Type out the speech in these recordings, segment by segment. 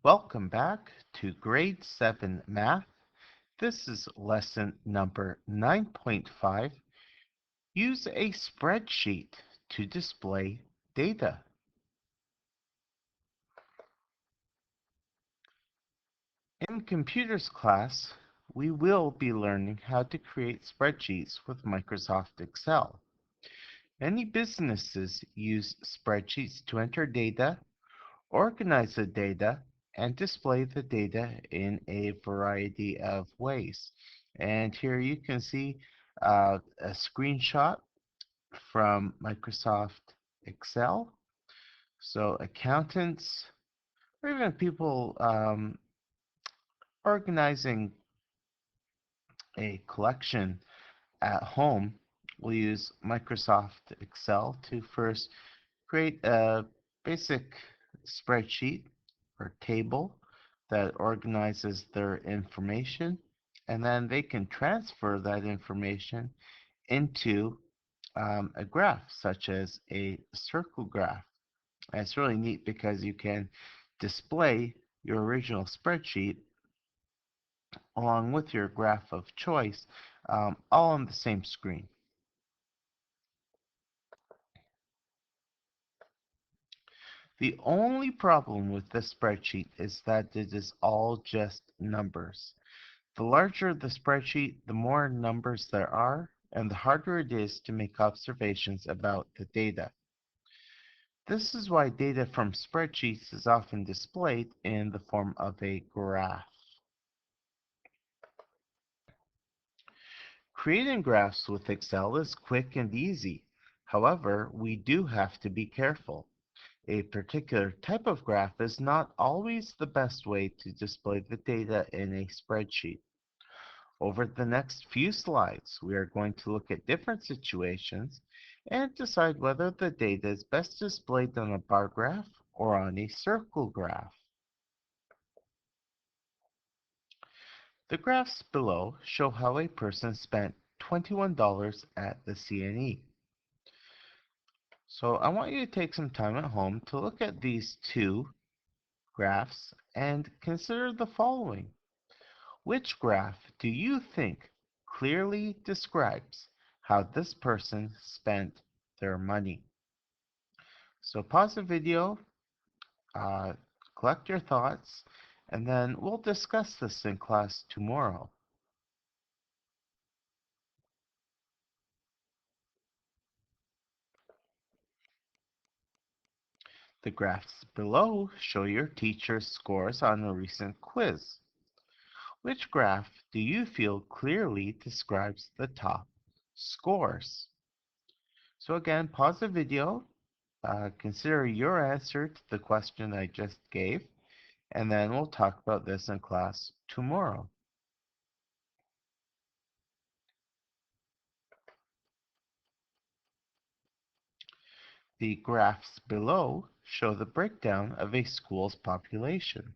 Welcome back to Grade 7 Math. This is lesson number 9.5. Use a spreadsheet to display data. In computers class, we will be learning how to create spreadsheets with Microsoft Excel. Many businesses use spreadsheets to enter data, organize the data, and display the data in a variety of ways. And here you can see a screenshot from Microsoft Excel. So accountants, or even people organizing a collection at home, will use Microsoft Excel to first create a basic spreadsheet or table that organizes their information, and then they can transfer that information into a graph, such as a circle graph. And it's really neat because you can display your original spreadsheet along with your graph of choice all on the same screen. The only problem with this spreadsheet is that it is all just numbers. The larger the spreadsheet, the more numbers there are, and the harder it is to make observations about the data. This is why data from spreadsheets is often displayed in the form of a graph. Creating graphs with Excel is quick and easy. However, we do have to be careful. A particular type of graph is not always the best way to display the data in a spreadsheet. Over the next few slides, we are going to look at different situations and decide whether the data is best displayed on a bar graph or on a circle graph. The graphs below show how a person spent $21 at the CNE. So I want you to take some time at home to look at these two graphs and consider the following. Which graph do you think clearly describes how this person spent their money? So pause the video, uh, collect your thoughts, and then we'll discuss this in class tomorrow. The graphs below show your teacher's scores on a recent quiz. Which graph do you feel clearly describes the top scores? So again, pause the video, consider your answer to the question I just gave, and then we'll talk about this in class tomorrow. The graphs below show the breakdown of a school's population.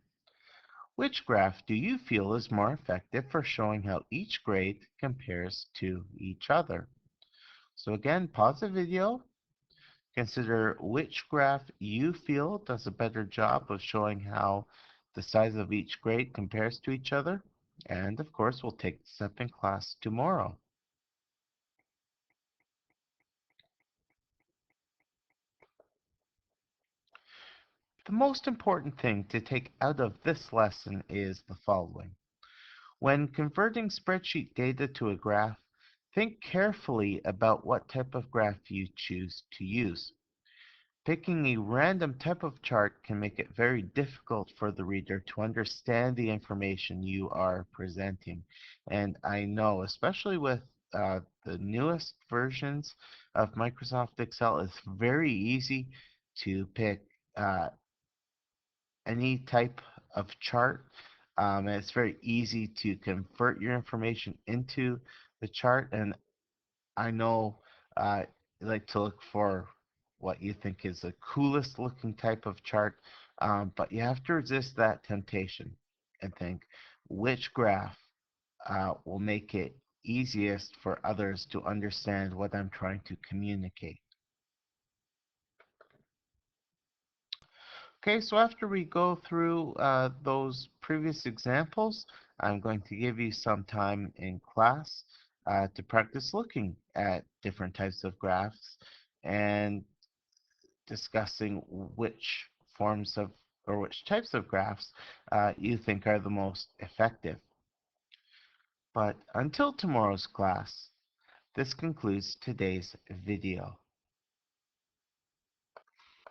Which graph do you feel is more effective for showing how each grade compares to each other? So again, pause the video, consider which graph you feel does a better job of showing how the size of each grade compares to each other. And of course, we'll take this up in class tomorrow. The most important thing to take out of this lesson is the following. When converting spreadsheet data to a graph, think carefully about what type of graph you choose to use. Picking a random type of chart can make it very difficult for the reader to understand the information you are presenting. And I know, especially with the newest versions of Microsoft Excel, it's very easy to pick uh, any type of chart. And it's very easy to convert your information into the chart. And I know you like to look for what you think is the coolest looking type of chart, but you have to resist that temptation and think which graph will make it easiest for others to understand what I'm trying to communicate. Okay, so after we go through those previous examples, I'm going to give you some time in class to practice looking at different types of graphs and discussing which forms of or which types of graphs you think are the most effective. But until tomorrow's class, this concludes today's video.